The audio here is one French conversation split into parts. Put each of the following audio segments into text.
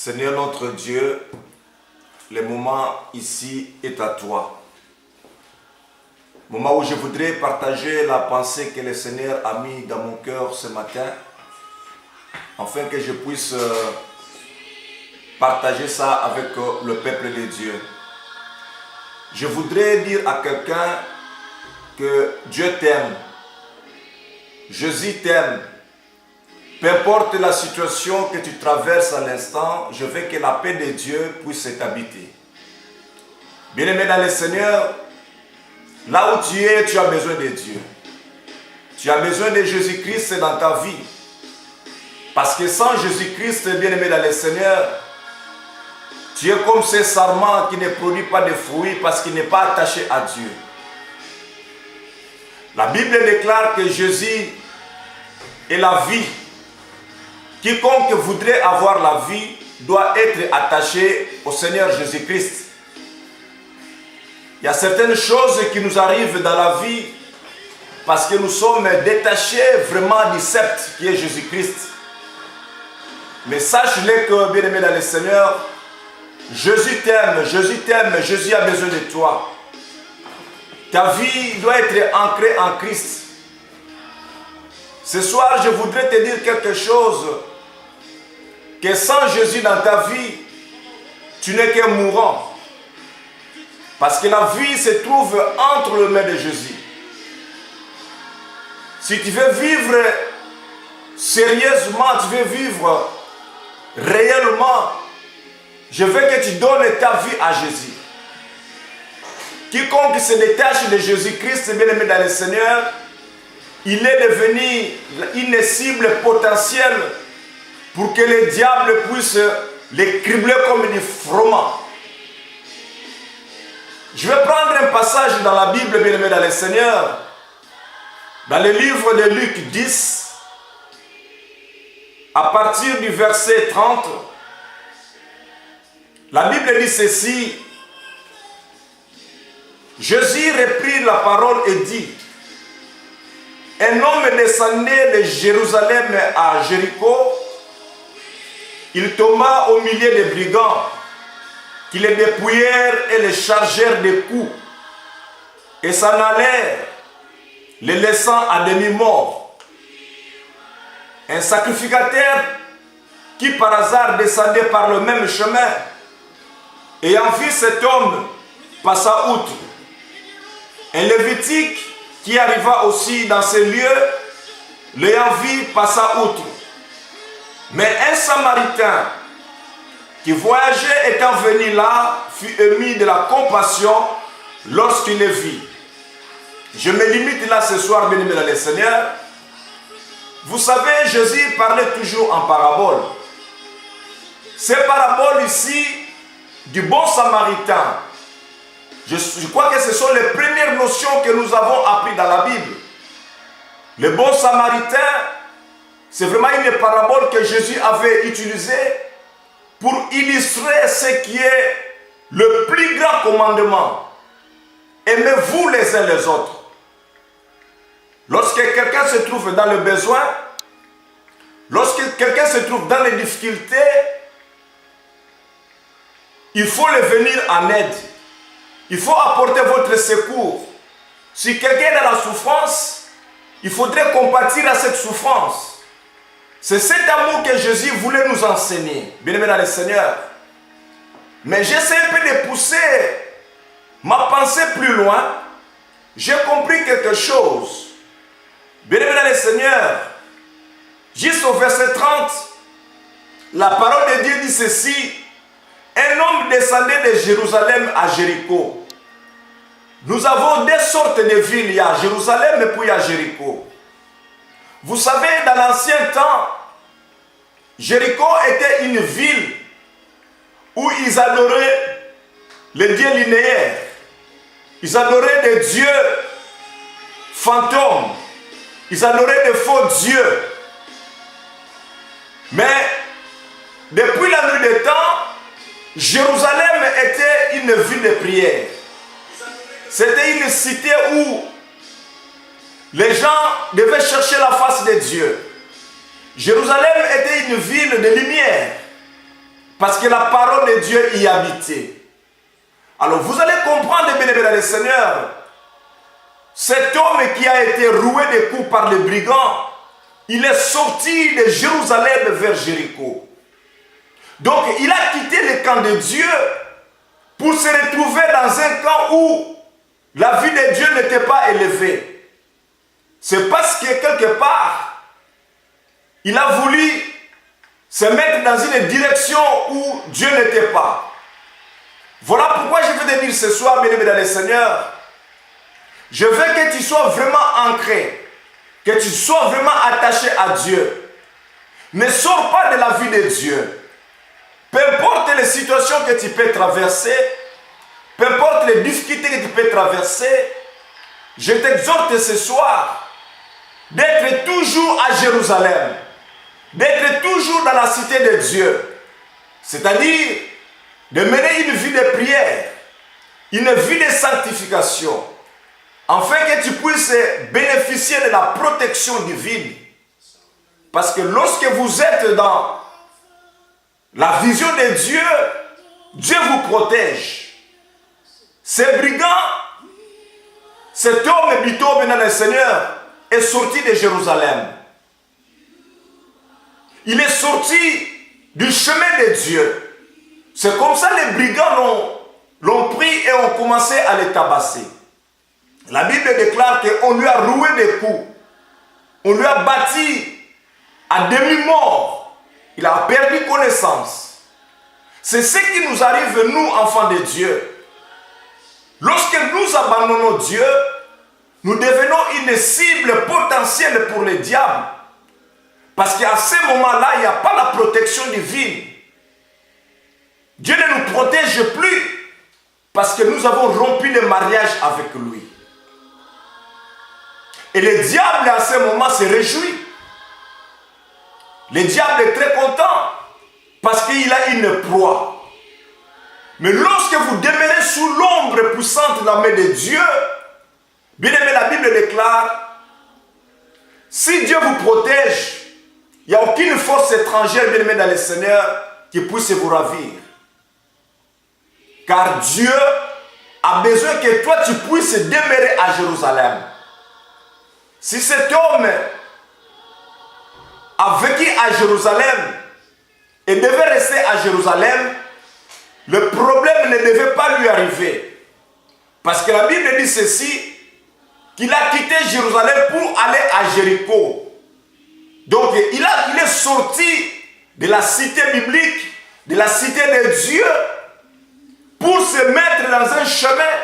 Seigneur notre Dieu, le moment ici est à toi. Moment où je voudrais partager la pensée que le Seigneur a mis dans mon cœur ce matin, afin que je puisse partager ça avec le peuple de Dieu. Je voudrais dire à quelqu'un que Dieu t'aime, Jésus t'aime. Peu importe la situation que tu traverses à l'instant, je veux que la paix de Dieu puisse t'habiter. Bien-aimé dans le Seigneur, là où tu es, tu as besoin de Dieu. Tu as besoin de Jésus-Christ dans ta vie. Parce que sans Jésus-Christ, bien-aimé dans le Seigneur, tu es comme ce sarment qui ne produit pas de fruits parce qu'il n'est pas attaché à Dieu. La Bible déclare que Jésus est la vie. Quiconque voudrait avoir la vie doit être attaché au Seigneur Jésus-Christ. Il y a certaines choses qui nous arrivent dans la vie parce que nous sommes détachés vraiment du sceptre qui est Jésus-Christ. Mais sache-le que, bien-aimé dans le Seigneur, Jésus t'aime, Jésus a besoin de toi. Ta vie doit être ancrée en Christ. Ce soir, je voudrais te dire quelque chose, que sans Jésus dans ta vie, tu n'es qu'un mourant. Parce que la vie se trouve entre les mains de Jésus. Si tu veux vivre sérieusement, tu veux vivre réellement, je veux que tu donnes ta vie à Jésus. Quiconque se détache de Jésus-Christ, bien-aimé dans le Seigneur, il est devenu une cible potentielle pour que le diable puisse les cribler comme du froment. Je vais prendre un passage dans la Bible, bien-aimé dans le Seigneur, dans le livre de Luc 10, à partir du verset 30. La Bible dit ceci: Jésus reprit la parole et dit: un homme descendait de Jérusalem à Jéricho. Il tomba au milieu des brigands qui le dépouillèrent et le chargèrent de coups et s'en allèrent, le laissant à demi-mort. Un sacrificateur qui par hasard descendait par le même chemin, ayant vu cet homme, passa outre. Un lévitique qui arriva aussi dans ces lieux, l'ayant vu, passa outre. Mais un Samaritain qui voyageait étant venu là, fut ému de la compassion lorsqu'il le vit. Je me limite là ce soir, bien-aimé dans le Seigneur. Vous savez, Jésus parlait toujours en parabole. Ces paraboles ici, du bon Samaritain, je crois que ce sont les premières notions que nous avons apprises dans la Bible. Le bon Samaritain, c'est vraiment une parabole que Jésus avait utilisée pour illustrer ce qui est le plus grand commandement. Aimez-vous les uns les autres. Lorsque quelqu'un se trouve dans le besoin, lorsque quelqu'un se trouve dans les difficultés, il faut le venir en aide. Il faut apporter votre secours. Si quelqu'un est dans la souffrance, il faudrait compatir à cette souffrance. C'est cet amour que Jésus voulait nous enseigner, bien-aimé dans le Seigneur. Mais j'essaie un peu de pousser ma pensée plus loin. J'ai compris quelque chose. Bien-aimé dans le Seigneur, juste au verset 30, la parole de Dieu dit ceci: un homme descendait de Jérusalem à Jéricho. Nous avons deux sortes de villes, il y a Jérusalem et puis il y a Jéricho. Vous savez, dans l'ancien temps, Jéricho était une ville où ils adoraient les dieux linéaires. Ils adoraient des dieux fantômes. Ils adoraient des faux dieux. Mais depuis la nuit des temps, Jérusalem était une ville de prière. C'était une cité où les gens devaient chercher la face de Dieu. Jérusalem était une ville de lumière. Parce que la parole de Dieu y habitait. Alors vous allez comprendre, bien-aimés dans le Seigneur, cet homme qui a été roué de coups par les brigands, il est sorti de Jérusalem vers Jéricho. Donc il a quitté le camp de Dieu pour se retrouver dans un camp où la vie de Dieu n'était pas élevée. C'est parce que quelque part, il a voulu se mettre dans une direction où Dieu n'était pas. Voilà pourquoi je veux te dire ce soir, bien-aimé dans le Seigneur, je veux que tu sois vraiment ancré, que tu sois vraiment attaché à Dieu. Ne sors pas de la vie de Dieu. Peu importe les situations que tu peux traverser, peu importe les difficultés que tu peux traverser, je t'exhorte ce soir d'être toujours à Jérusalem, d'être toujours dans la cité de Dieu, c'est-à-dire de mener une vie de prière, une vie de sanctification, afin que tu puisses bénéficier de la protection divine. Parce que lorsque vous êtes dans la vision de Dieu, Dieu vous protège. Ces brigands, cet homme habité dans le Seigneur, est sorti de Jérusalem. Il est sorti du chemin de Dieu. C'est comme ça que les brigands l'ont pris et ont commencé à les tabasser. La Bible déclare qu'on lui a roué des coups. On lui a battu à demi-mort. Il a perdu connaissance. C'est ce qui nous arrive, nous, enfants de Dieu. Lorsque nous abandonnons Dieu, nous devenons une cible potentielle pour le diable. Parce qu'à ce moment-là, il n'y a pas la protection divine. Dieu ne nous protège plus parce que nous avons rompu le mariage avec lui. Et le diable, à ce moment, se réjouit. Le diable est très content parce qu'il a une proie. Mais lorsque vous demeurez sous l'ombre puissante de la main de Dieu, bien aimé, la Bible déclare, si Dieu vous protège, il n'y a aucune force étrangère, bien aimé, dans le Seigneur, qui puisse vous ravir. Car Dieu a besoin que toi, tu puisses demeurer à Jérusalem. Si cet homme a vécu à Jérusalem et devait rester à Jérusalem, le problème ne devait pas lui arriver. Parce que la Bible dit ceci, qu'il a quitté Jérusalem pour aller à Jéricho. Donc il est sorti de la cité biblique, de la cité de Dieu, pour se mettre dans un chemin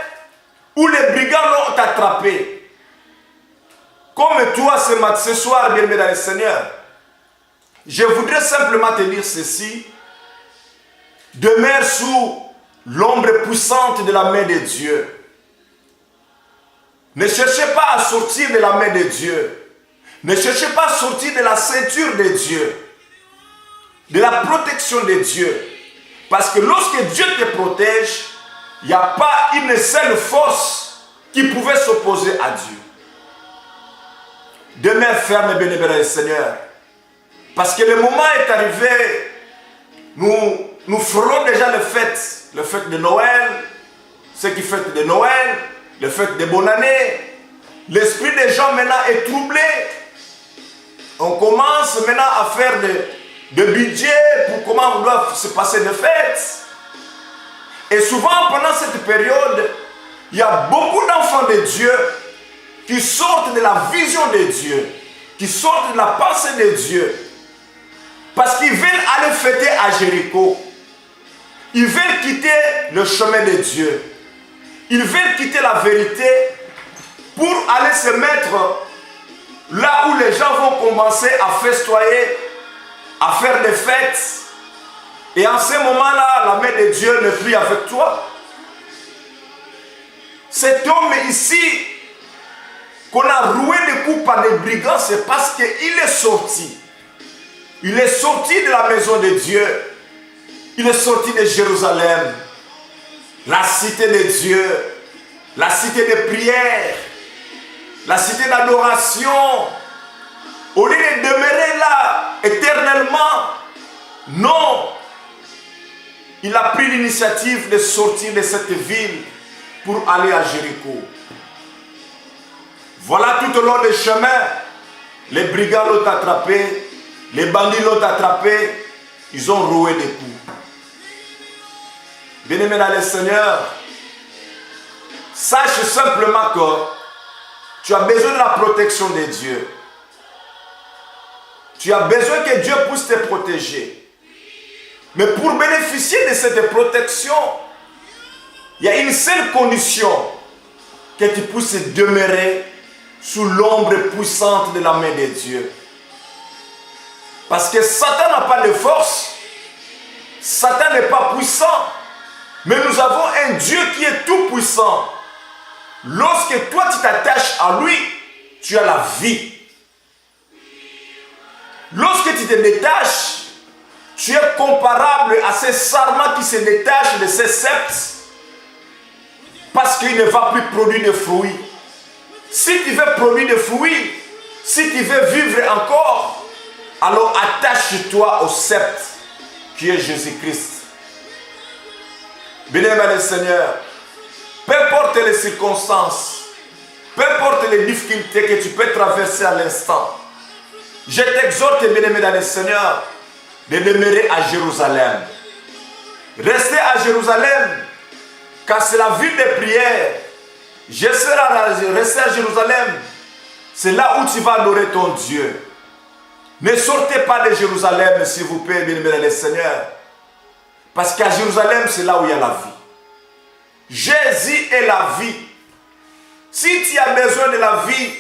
où les brigands l'ont attrapé. Comme toi ce soir, bien-aimé dans le Seigneur, je voudrais simplement te dire ceci. Demeure sous l'ombre puissante de la main de Dieu. Ne cherchez pas à sortir de la main de Dieu. Ne cherchez pas à sortir de la ceinture de Dieu, de la protection de Dieu. Parce que lorsque Dieu te protège, il n'y a pas une seule force qui pouvait s'opposer à Dieu. Demeure ferme, bien-aimé dans le Seigneur. Parce que le moment est arrivé, nous ferons déjà le fête de Noël, ceux qui fêtent de Noël, le fête de bonne année. L'esprit des gens maintenant est troublé. On commence maintenant à faire de budget pour comment on doit se passer de fêtes. Et souvent pendant cette période, il y a beaucoup d'enfants de Dieu qui sortent de la vision de Dieu, qui sortent de la pensée de Dieu, parce qu'ils veulent aller fêter à Jéricho. Ils veulent quitter le chemin de Dieu. Ils veulent quitter la vérité pour aller se mettre là où les gens vont commencer à festoyer, à faire des fêtes. Et en ce moment-là, la main de Dieu n'est plus avec toi. Cet homme ici, qu'on a roué des coups par des brigands, c'est parce qu'il est sorti. Il est sorti de la maison de Dieu. Il est sorti de Jérusalem, la cité de Dieu, la cité de prière, la cité d'adoration. Au lieu de demeurer là éternellement, non. il a pris l'initiative de sortir de cette ville pour aller à Jéricho. Voilà, tout au long du chemin, les brigands l'ont attrapé, les bandits l'ont attrapé, ils ont roué des coups. Bien-aimé dans le Seigneur, sache simplement que tu as besoin de la protection de Dieu. Tu as besoin que Dieu puisse te protéger. Mais pour bénéficier de cette protection, il y a une seule condition, que tu puisses demeurer sous l'ombre puissante de la main de Dieu. Parce que Satan n'a pas de force, Satan n'est pas puissant, mais nous avons un Dieu qui est tout puissant. Lorsque toi tu t'attaches à lui, tu as la vie. Lorsque tu te détaches, tu es comparable à ces sarments qui se détachent de ces septes parce qu'il ne va plus produire de fruits. Si tu veux produire des fruits, si tu veux vivre encore, alors attache-toi au sceptre qui est Jésus-Christ. Bien-aimé le Seigneur, peu importe les circonstances, peu importe les difficultés que tu peux traverser à l'instant, je t'exhorte, bien-aimé dans le Seigneur, de demeurer à Jérusalem. Restez à Jérusalem, car c'est la ville de prière. Restez à Jérusalem, c'est là où tu vas adorer ton Dieu. Ne sortez pas de Jérusalem, s'il vous plaît, bien-aimé dans le Seigneur, parce qu'à Jérusalem, c'est là où il y a la vie. Jésus est la vie. Si tu as besoin de la vie,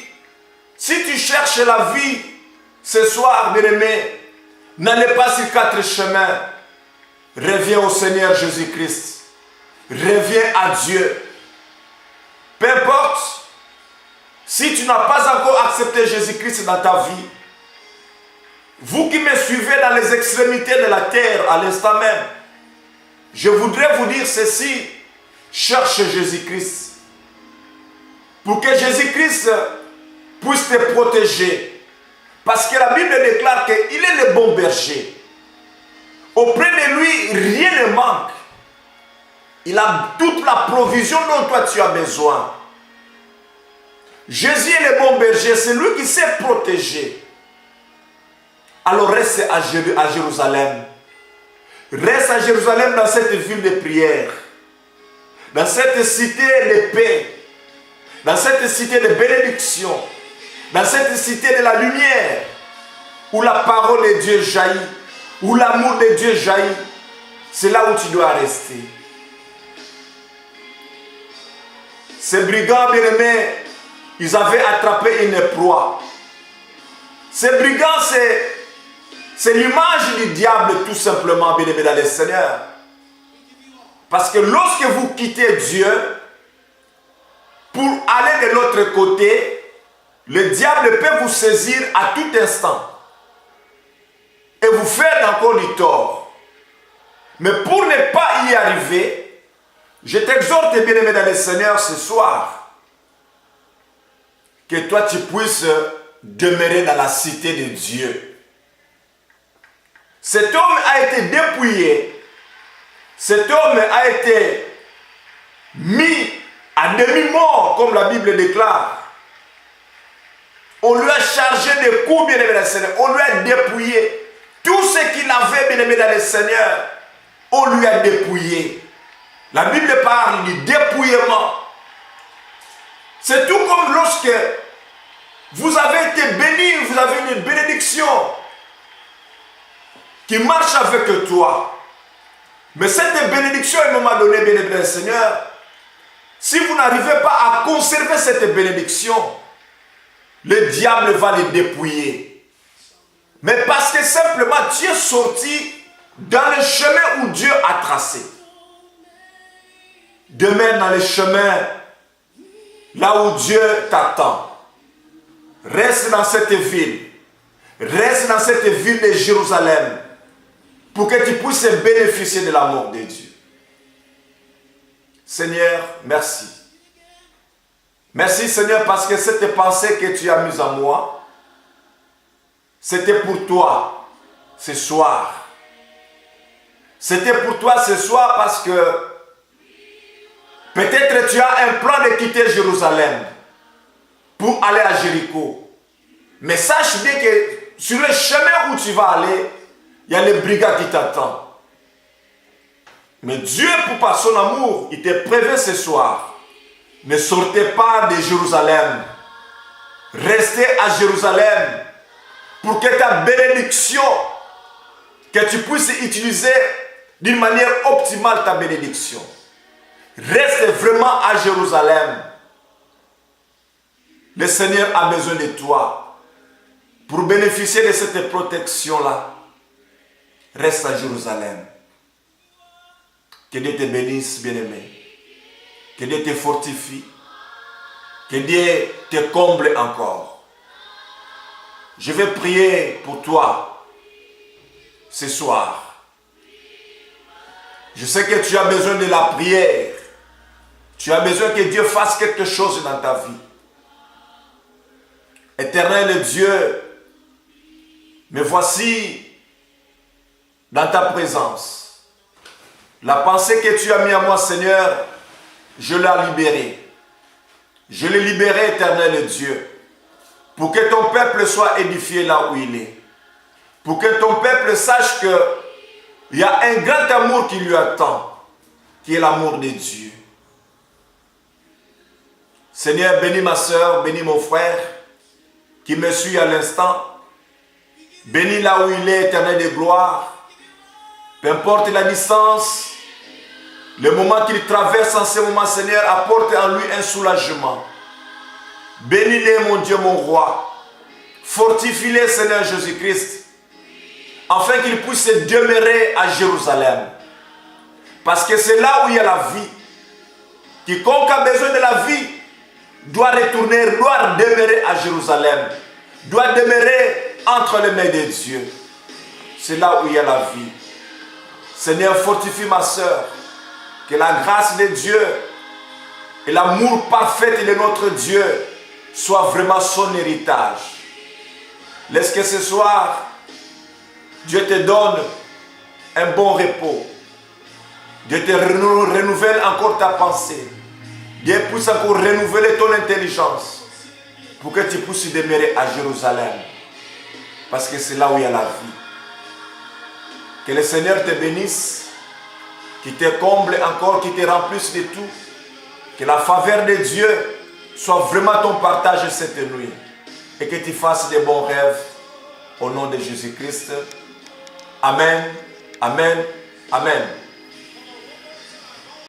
si tu cherches la vie, ce soir, bien-aimé, n'allez pas sur 4 chemins. Reviens au Seigneur Jésus-Christ. Reviens à Dieu. Peu importe, si tu n'as pas encore accepté Jésus-Christ dans ta vie, vous qui me suivez dans les extrémités de la terre à l'instant même, je voudrais vous dire ceci: cherche Jésus-Christ. Pour que Jésus-Christ puisse te protéger. Parce que la Bible déclare qu'il est le bon berger. Auprès de lui, rien ne manque. Il a toute la provision dont toi tu as besoin. Jésus est le bon berger, c'est lui qui sait protéger. Alors reste à Jérusalem. Reste à Jérusalem dans cette ville de prière. Dans cette cité de paix. Dans cette cité de bénédiction. Dans cette cité de la lumière, où la parole de Dieu jaillit, où l'amour de Dieu jaillit, c'est là où tu dois rester. Ces brigands bien-aimés, ils avaient attrapé une proie. Ces brigands, c'est l'image du diable tout simplement, bien-aimés dans le Seigneur. Parce que lorsque vous quittez Dieu, pour aller de l'autre côté, le diable peut vous saisir à tout instant et vous faire encore du tort. Mais pour ne pas y arriver, je t'exhorte, bien-aimé dans le Seigneur, ce soir, que toi tu puisses demeurer dans la cité de Dieu. Cet homme a été dépouillé, cet homme a été mis à demi-mort, comme la Bible déclare. On lui a chargé de coups, bien-aimé dans le Seigneur. On lui a dépouillé. Tout ce qu'il avait, bien-aimé dans le Seigneur, on lui a dépouillé. La Bible parle du dépouillement. C'est tout comme lorsque vous avez été béni, vous avez une bénédiction qui marche avec toi. Mais cette bénédiction, à un moment donné, bien-aimé dans le Seigneur, si vous n'arrivez pas à conserver cette bénédiction, le diable va les dépouiller. Mais parce que simplement tu es sorti dans le chemin où Dieu a tracé. Demeure dans le chemin là où Dieu t'attend. Reste dans cette ville. Reste dans cette ville de Jérusalem pour que tu puisses bénéficier de l'amour de Dieu. Seigneur, merci. Merci Seigneur parce que cette pensée que tu as mise en moi, c'était pour toi ce soir. C'était pour toi ce soir parce que peut-être tu as un plan de quitter Jérusalem pour aller à Jéricho. Mais sache bien que sur le chemin où tu vas aller, il y a les brigades qui t'attendent. Mais Dieu, par son amour, il te prévient ce soir. Ne sortez pas de Jérusalem. Restez à Jérusalem pour que ta bénédiction, que tu puisses utiliser d'une manière optimale ta bénédiction. Reste vraiment à Jérusalem. Le Seigneur a besoin de toi pour bénéficier de cette protection-là. Reste à Jérusalem. Que Dieu te bénisse, bien-aimé. Que Dieu te fortifie. Que Dieu te comble encore. Je vais prier pour toi ce soir. Je sais que tu as besoin de la prière. Tu as besoin que Dieu fasse quelque chose dans ta vie. Éternel Dieu, me voici dans ta présence. La pensée que tu as mis à moi, Seigneur, je l'ai libérée. Je l'ai libérée, éternel Dieu, pour que ton peuple soit édifié là où il est. Pour que ton peuple sache qu'il y a un grand amour qui lui attend, qui est l'amour de Dieu. Seigneur, bénis ma soeur, bénis mon frère, qui me suit à l'instant. Bénis là où il est, éternel de gloire. Peu importe la distance, le moment qu'il traverse en ce moment, Seigneur, apporte en lui un soulagement. Bénis-les, mon Dieu, mon roi. Fortifie-les, Seigneur Jésus-Christ, afin qu'ils puissent demeurer à Jérusalem. Parce que c'est là où il y a la vie. Quiconque a besoin de la vie doit retourner, doit demeurer à Jérusalem, doit demeurer entre les mains de Dieu. C'est là où il y a la vie. Seigneur, fortifie ma soeur. Que la grâce de Dieu et l'amour parfait de notre Dieu soit vraiment son héritage. Laisse que ce soir, Dieu te donne un bon repos. Dieu te renouvelle encore ta pensée. Dieu puisse encore renouveler ton intelligence pour que tu puisses demeurer à Jérusalem. Parce que c'est là où il y a la vie. Que le Seigneur te bénisse, qui te comble encore, qui te remplisse de tout. Que la faveur de Dieu soit vraiment ton partage cette nuit. Et que tu fasses de bons rêves au nom de Jésus-Christ. Amen, amen, amen.